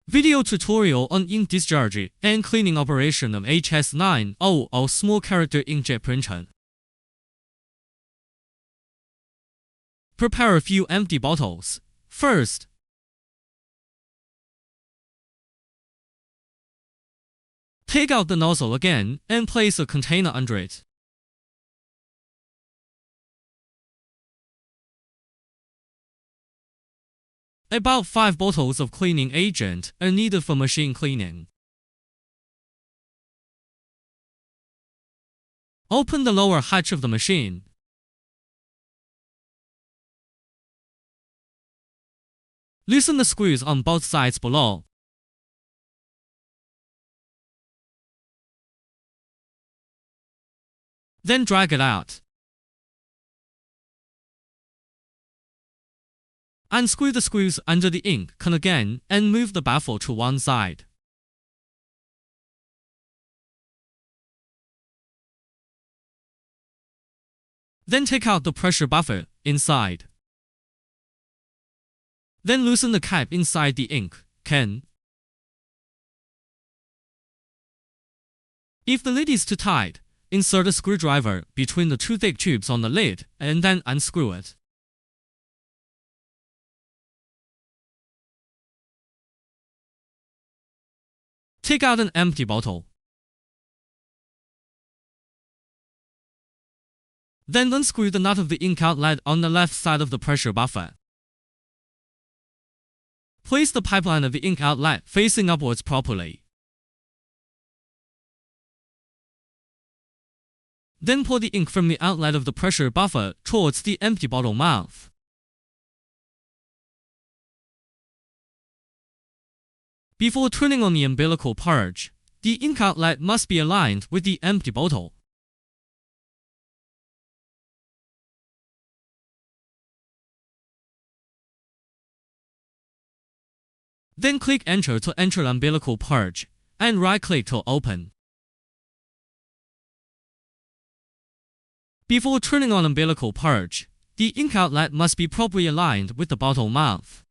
Video tutorial on ink discharge and cleaning operation of HS900 small character inkjet printer. Prepare a few empty bottles. First, take out the nozzle again and place a container under it. About 5 bottles of cleaning agent are needed for machine cleaning. Open the lower hatch of the machine. Loosen the screws on both sides below. Then drag it out. Unscrew the screws under the ink can again and move the baffle to one side. Then take out the pressure buffer inside. Then loosen the cap inside the ink can. If the lid is too tight, insert a screwdriver between the two thick tubes on the lid and then unscrew it. Take out an empty bottle. Then unscrew the nut of the ink outlet on the left side of the pressure buffer. Place the pipeline of the ink outlet facing upwards properly. Then pour the ink from the outlet of the pressure buffer towards the empty bottle mouth. Before turning on the umbilical purge, the ink outlet must be aligned with the empty bottle. Then click Enter to enter umbilical purge, and right-click to open. Before turning on umbilical purge, the ink outlet must be properly aligned with the bottle mouth.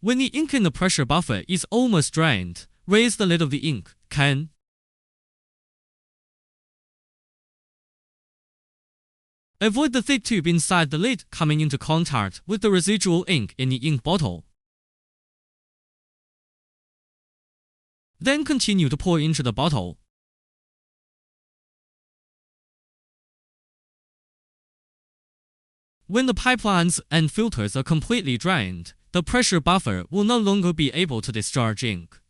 When the ink in the pressure buffer is almost drained, raise the lid of the ink can. Avoid the thick tube inside the lid coming into contact with the residual ink in the ink bottle. Then continue to pour into the bottle. When the pipelines and filters are completely drained, the pressure buffer will no longer be able to discharge ink.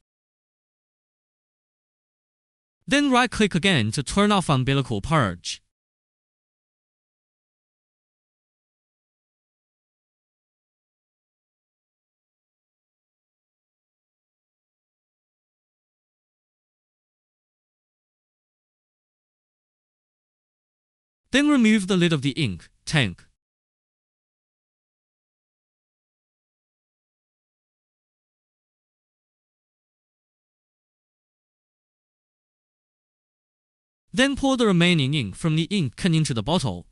Then right-click again to turn off umbilical purge. Then remove the lid of the ink tank. Then pour the remaining ink from the ink can into the bottle.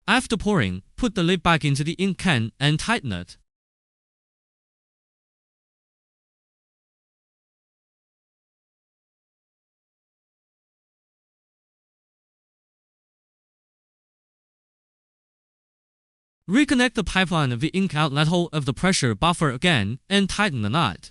After pouring, put the lid back into the ink can and tighten it. Reconnect the pipeline of the ink outlet hole of the pressure buffer again and tighten the nut.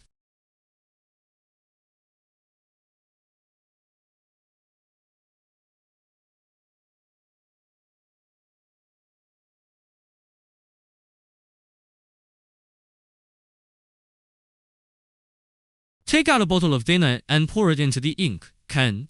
Take out a bottle of thinner and pour it into the ink can.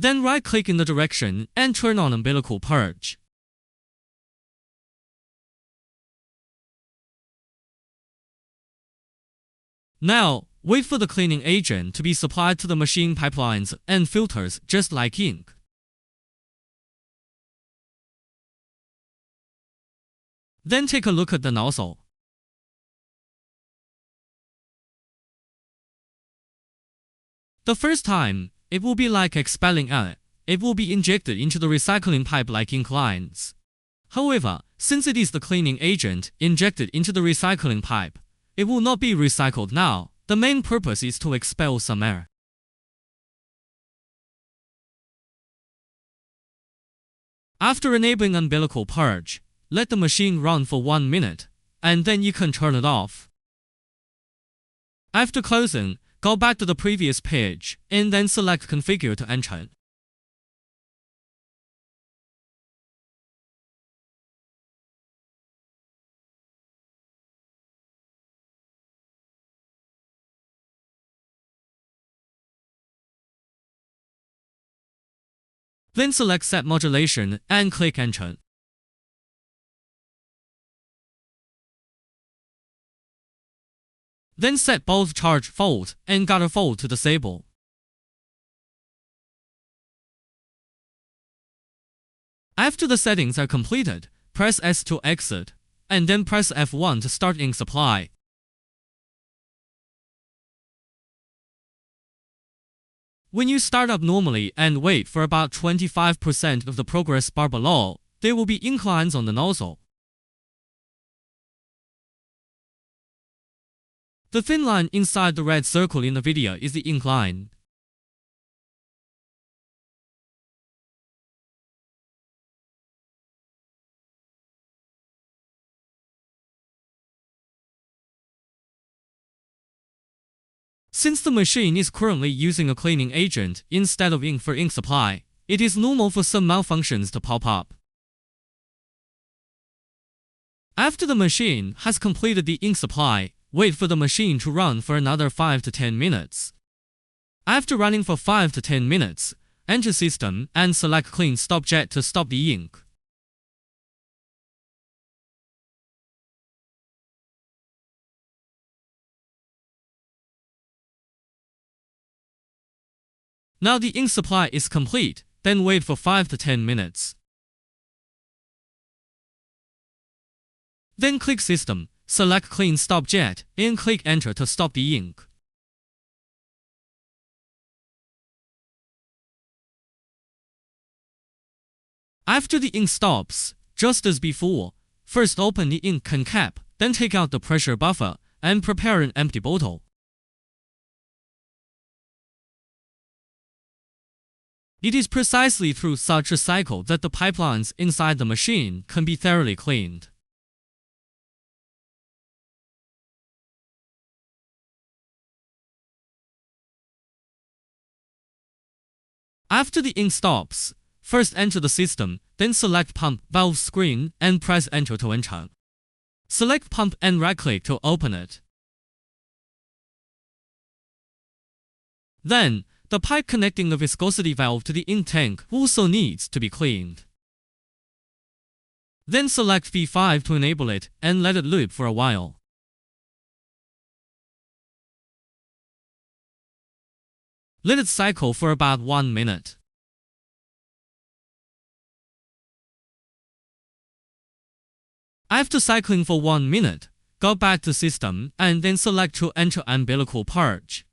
Then right-click in the direction and turn on umbilical purge. Now, wait for the cleaning agent to be supplied to the machine pipelines and filters just like ink. Then take a look at the nozzle. The first time, it will be like expelling air. It will be injected into the recycling pipe like ink lines. However, since it is the cleaning agent injected into the recycling pipe, it will not be recycled now. The main purpose is to expel some air. After enabling umbilical purge, let the machine run for 1 minute, and then you can turn it off. After closing, go back to the previous page, and then select Configure to enter. Then select Set Modulation and click Enter. Then set both charge fault and gutter fault to disable. After the settings are completed, press S to exit, and then press F1 to start ink supply. When you start up normally and wait for about 25% of the progress bar below, there will be ink lines on the nozzle. The thin line inside the red circle in the video is the ink line. Since the machine is currently using a cleaning agent instead of ink for ink supply, it is normal for some malfunctions to pop up. After the machine has completed the ink supply, wait for the machine to run for another 5 to 10 minutes. After running for 5 to 10 minutes, enter System and select Clean Stop Jet to stop the ink. Now the ink supply is complete, then wait for 5 to 10 minutes. Then click System, select Clean Stop Jet, and click Enter to stop the ink. After the ink stops, just as before, first open the ink can cap, then take out the pressure buffer, and prepare an empty bottle. It is precisely through such a cycle that the pipelines inside the machine can be thoroughly cleaned. After the ink stops, first enter the system, then select Pump Valve screen and press Enter to enter. Select Pump and right-click to open it. Then, the pipe connecting the viscosity valve to the ink tank also needs to be cleaned. Then select V5 to enable it and let it loop for a while. Let it cycle for about 1 minute. After cycling for 1 minute, go back to System and then select to enter umbilical purge.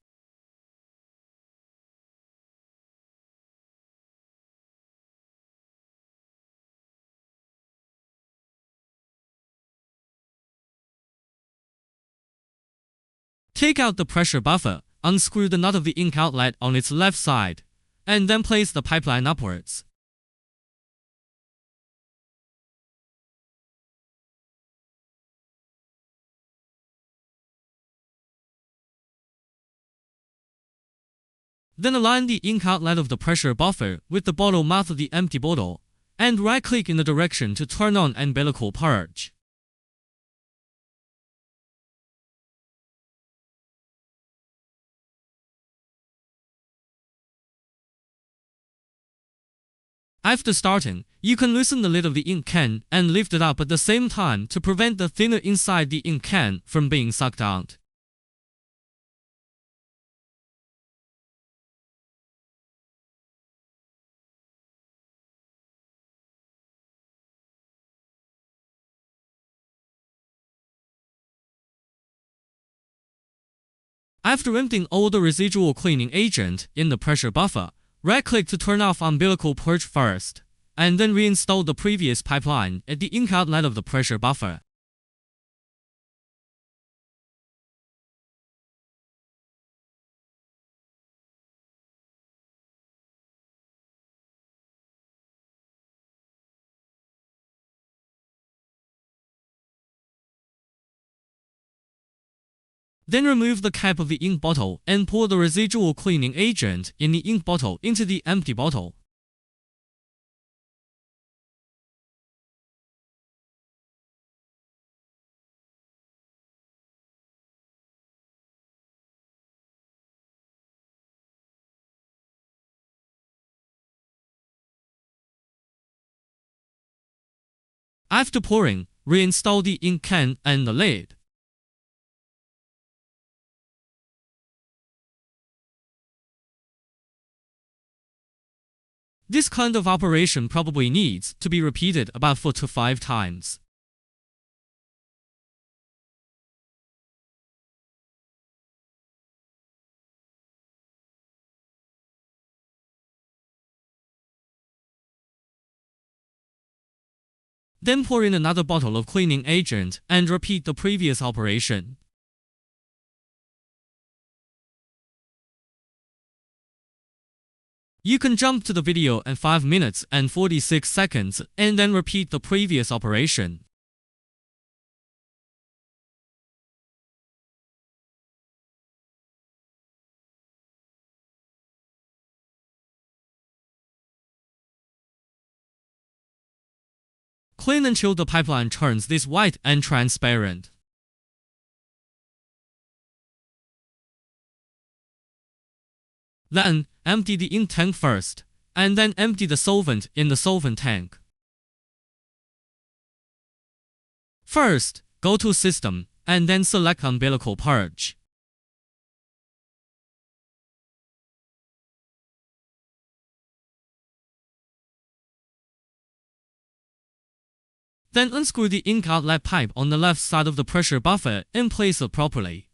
Take out the pressure buffer, unscrew the nut of the ink outlet on its left side, and then place the pipeline upwards. Then align the ink outlet of the pressure buffer with the bottle mouth of the empty bottle, and right-click in the direction to turn on umbilical purge. After starting, you can loosen the lid of the ink can and lift it up at the same time to prevent the thinner inside the ink can from being sucked out. After emptying all the residual cleaning agent in the pressure buffer, right-click to turn off umbilical purge first, and then reinstall the previous pipeline at the ink outlet of the pressure buffer. Then remove the cap of the ink bottle and pour the residual cleaning agent in the ink bottle into the empty bottle. After pouring, reinstall the ink can and the lid. This kind of operation probably needs to be repeated about 4 to 5 times. Then pour in another bottle of cleaning agent and repeat the previous operation. You can jump to the video at 5 minutes and 46 seconds and then repeat the previous operation. Clean until the pipeline turns this white and transparent. Then, empty the ink tank first, and then empty the solvent in the solvent tank. First, go to System, and then select Umbilical Purge. Then unscrew the ink outlet pipe on the left side of the pressure buffer and place it properly.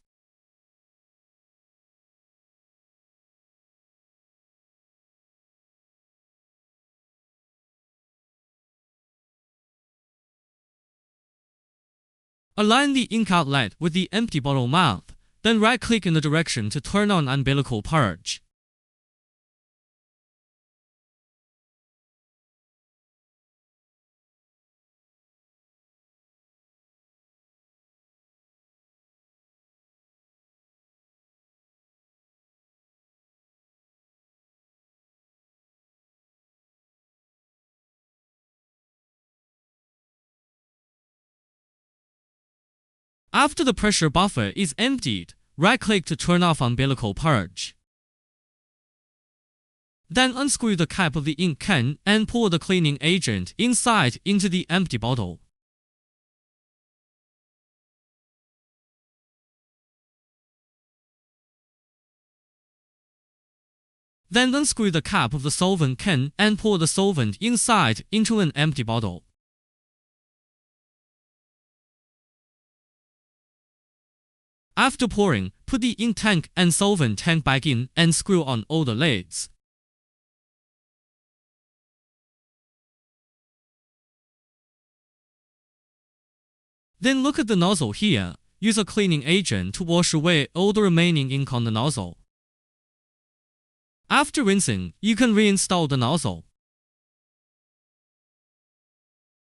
Align the ink outlet with the empty bottle mouth, then right-click in the direction to turn on umbilical purge. After the pressure buffer is emptied, right-click to turn off umbilical purge. Then unscrew the cap of the ink can and pour the cleaning agent inside into the empty bottle. Then unscrew the cap of the solvent can and pour the solvent inside into an empty bottle. After pouring, put the ink tank and solvent tank back in and screw on all the lids. Then look at the nozzle here. Use a cleaning agent to wash away all the remaining ink on the nozzle. After rinsing, you can reinstall the nozzle.